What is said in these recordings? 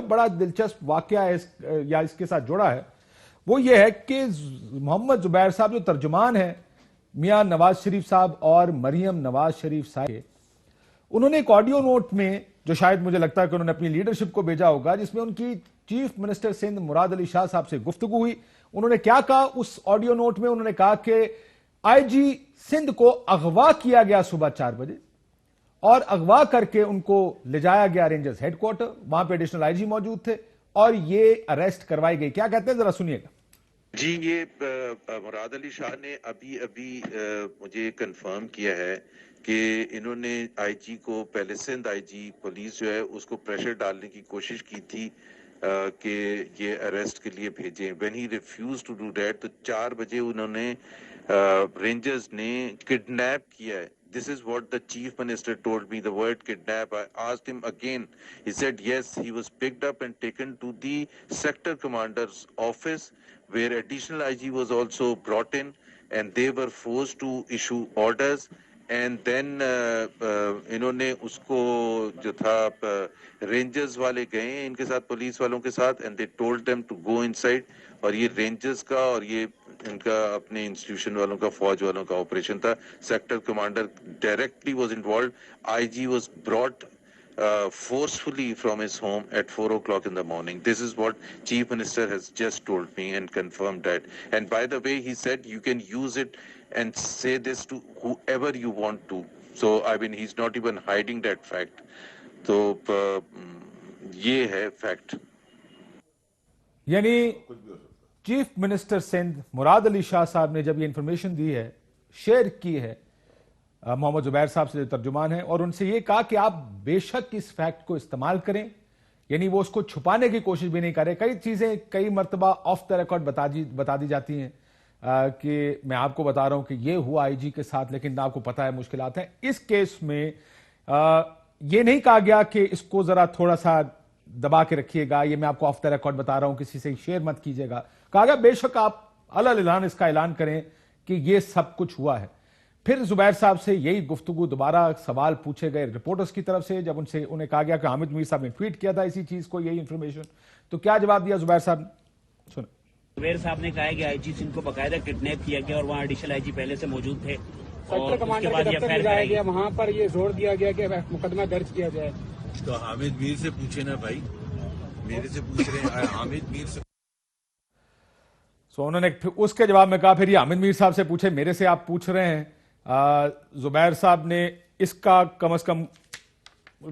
بڑا دلچسپ واقعہ ہے یا اس کے ساتھ جڑا ہے وہ یہ ہے کہ محمد زبیر صاحب جو ترجمان ہیں میاں نواز شریف صاحب اور مریم نواز شریف صاحب، انہوں نے ایک آڈیو نوٹ میں جو شاید مجھے لگتا ہے کہ انہوں نے اپنی لیڈرشپ کو بھیجا ہوگا، جس میں ان کی چیف منسٹر سندھ مراد علی شاہ صاحب سے گفتگو ہوئی. انہوں نے کیا کہا اس آڈیو نوٹ میں؟ انہوں نے کہا کہ آئی جی سندھ کو اغوا کیا گیا صبح 4 بجے اور اغوا کر کے ان کو لے جایا گیا رینجرز ہیڈ کوارٹر، وہاں پہ ایڈیشنل آئی جی موجود تھے اور یہ اریسٹ کروائی گئی. کیا کہتے ہیں ذرا سنیے گا. جی، یہ مراد علی شاہ نے ابھی مجھے کنفرم کیا ہے کہ انہوں نے آئی جی کو، پہلے سندھ آئی جی پولیس جو ہے اس کو پریشر ڈالنے کی کوشش کی تھی کہ یہ اریسٹ کے لیے بھیجیں. When he refuse to do that, تو 4 بجے انہوں نے رینجرز نے کڈنیپ کیا ہے. This is what the chief minister told me, the word kidnap. I asked him again. He said yes, he was picked up and taken to the sector commander's office, where additional IG was also brought in, and they were forced to issue orders. And then انہوں نے اس کو جو تھا rangers والے گئے ان کے ساتھ، police والوں کے ساتھ، and they told them to go inside. اور یہ رینجرز کا اور یہ ان کا اپنے انسٹیٹیوشن والوں کا، فوج والوں کا آپریشن تھا. Sector commander directly was involved. I G was brought forcefully from his home at 4 o'clock in the morning. This is what Chief Minister has just told me and confirmed that. And by the way, he said you can use it and say this to whoever you want to. So, I mean, he's not even hiding that fact. So, یہ ہے fact. یعنی chief minister Sindh مراد علی شاہ صاحب نے جب یہ information دی ہے، share کی ہے محمد زبیر صاحب سے جو ترجمان ہیں، اور ان سے یہ کہا کہ آپ بے شک اس فیکٹ کو استعمال کریں، یعنی وہ اس کو چھپانے کی کوشش بھی نہیں کرے. کئی چیزیں کئی مرتبہ آف دا ریکارڈ بتا دی جاتی ہیں کہ میں آپ کو بتا رہا ہوں کہ یہ ہوا آئی جی کے ساتھ، لیکن آپ کو پتا ہے مشکلات ہیں. اس کیس میں یہ نہیں کہا گیا کہ اس کو ذرا تھوڑا سا دبا کے رکھیے گا، یہ میں آپ کو آف دا ریکارڈ بتا رہا ہوں، کسی سے شیئر مت کیجیے گا. کہا گیا بے شک آپ اعلان اس کا اعلان کریں کہ یہ سب کچھ ہوا ہے. پھر زبیر صاحب سے یہی گفتگو، دوبارہ سوال پوچھے گئے رپورٹرز کی طرف سے، جب انہیں کہا گیا کہ حامد میر صاحب نے ٹویٹ کیا تھا اسی چیز کو، یہی انفارمیشن، تو کیا جواب دیا زبیر صاحب نے؟ سنیں. زبیر صاحب نے کہا کہ آئی جی سندھ کو باقاعدہ کڈنیپ کیا گیا اور وہاں ایڈیشنل آئی جی پہلے سے موجود تھے، سیکٹر کمانڈر کے دفتر میں جایا گیا، وہاں پر یہ زور دیا گیا کہ مقدمہ درج کیا جائے. تو حامد میر سے پوچھے نا بھائی، میرے سے پوچھ رہے ہیں حامد میر سے. انہوں نے اس کے جواب میں کہا پھر یہ حامد میر صاحب سے پوچھے، میرے سے آپ پوچھ رہے ہیں. زبیر صاحب نے اس کا کم از کم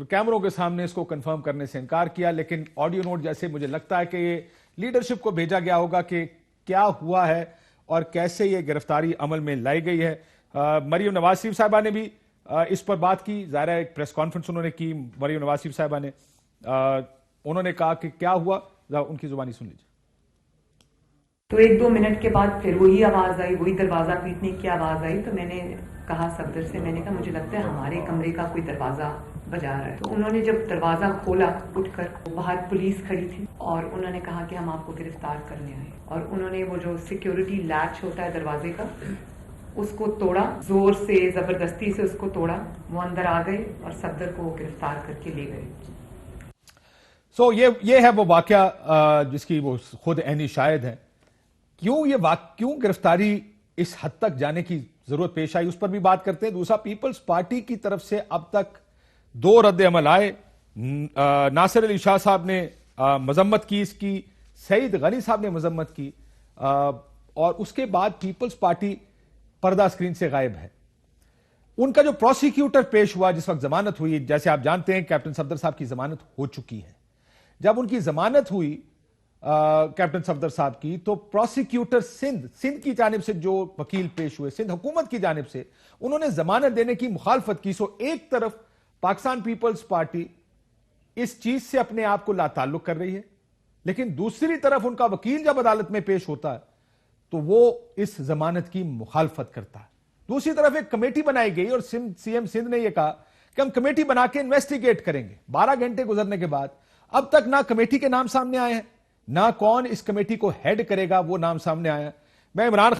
کیمروں کے سامنے اس کو کنفرم کرنے سے انکار کیا، لیکن آڈیو نوٹ جیسے مجھے لگتا ہے کہ یہ لیڈرشپ کو بھیجا گیا ہوگا کہ کیا ہوا ہے اور کیسے یہ گرفتاری عمل میں لائی گئی ہے. مریم نواز شریف صاحبہ نے بھی اس پر بات کی، ظاہر ہے ایک پریس کانفرنس انہوں نے کی. مریم نواز شریف صاحبہ نے انہوں نے کہا کہ کیا ہوا، ان کی زبانی سن لیجیے. تو 1-2 منٹ کے بعد پھر وہی آواز آئی، وہی دروازہ پیٹنے کی آواز آئی. تو میں نے کہا صفدر سے، میں نے کہا مجھے لگتا ہے ہمارے کمرے کا کوئی دروازہ بجا رہا ہے. تو انہوں نے جب دروازہ کھولا اٹھ کر، باہر پولیس کھڑی تھی اور انہوں نے کہا کہ ہم آپ کو گرفتار کرنے آئے. اور انہوں نے وہ جو سیکیورٹی لیچ ہوتا ہے دروازے کا، اس کو توڑا، زور سے زبردستی سے اس کو توڑا. وہ اندر آ گئے اور صفدر کو گرفتار کر کے لے گئے. سو یہ ہے وہ واقعہ جس کی وہ خود عینی شاہد ہیں. کیوں گرفتاری اس حد تک جانے کی ضرورت پیش آئی، اس پر بھی بات کرتے ہیں. دوسرا، پیپلز پارٹی کی طرف سے اب تک 2 رد عمل آئے. ناصر علی شاہ صاحب نے مذمت کی اس کی، سعید غنی صاحب نے مذمت کی، اور اس کے بعد پیپلز پارٹی پردہ اسکرین سے غائب ہے. ان کا جو پروسیکیوٹر پیش ہوا جس وقت ضمانت ہوئی، جیسے آپ جانتے ہیں کیپٹن صفدر صاحب کی ضمانت ہو چکی ہے. جب ان کی ضمانت ہوئی کیپٹن صفدر صاحب کی، تو پروسیکیوٹر سندھ کی جانب سے جو وکیل پیش ہوئے سندھ حکومت کی جانب سے، انہوں نے ضمانت دینے کی مخالفت کی. سو ایک طرف پاکستان پیپلز پارٹی اس چیز سے اپنے آپ کو لا تعلق کر رہی ہے، لیکن دوسری طرف ان کا وکیل جب عدالت میں پیش ہوتا ہے تو وہ اس ضمانت کی مخالفت کرتا ہے. دوسری طرف ایک کمیٹی بنائی گئی اور سی ایم سندھ نے یہ کہا کہ ہم کمیٹی بنا کے انویسٹیگیٹ کریں گے. 12 گھنٹے گزرنے کے بعد اب تک نہ کمیٹی کے نام سامنے آئے ہیں، نہ کون اس کمیٹی کو ہیڈ کرے گا وہ نام سامنے آیا. میں عمران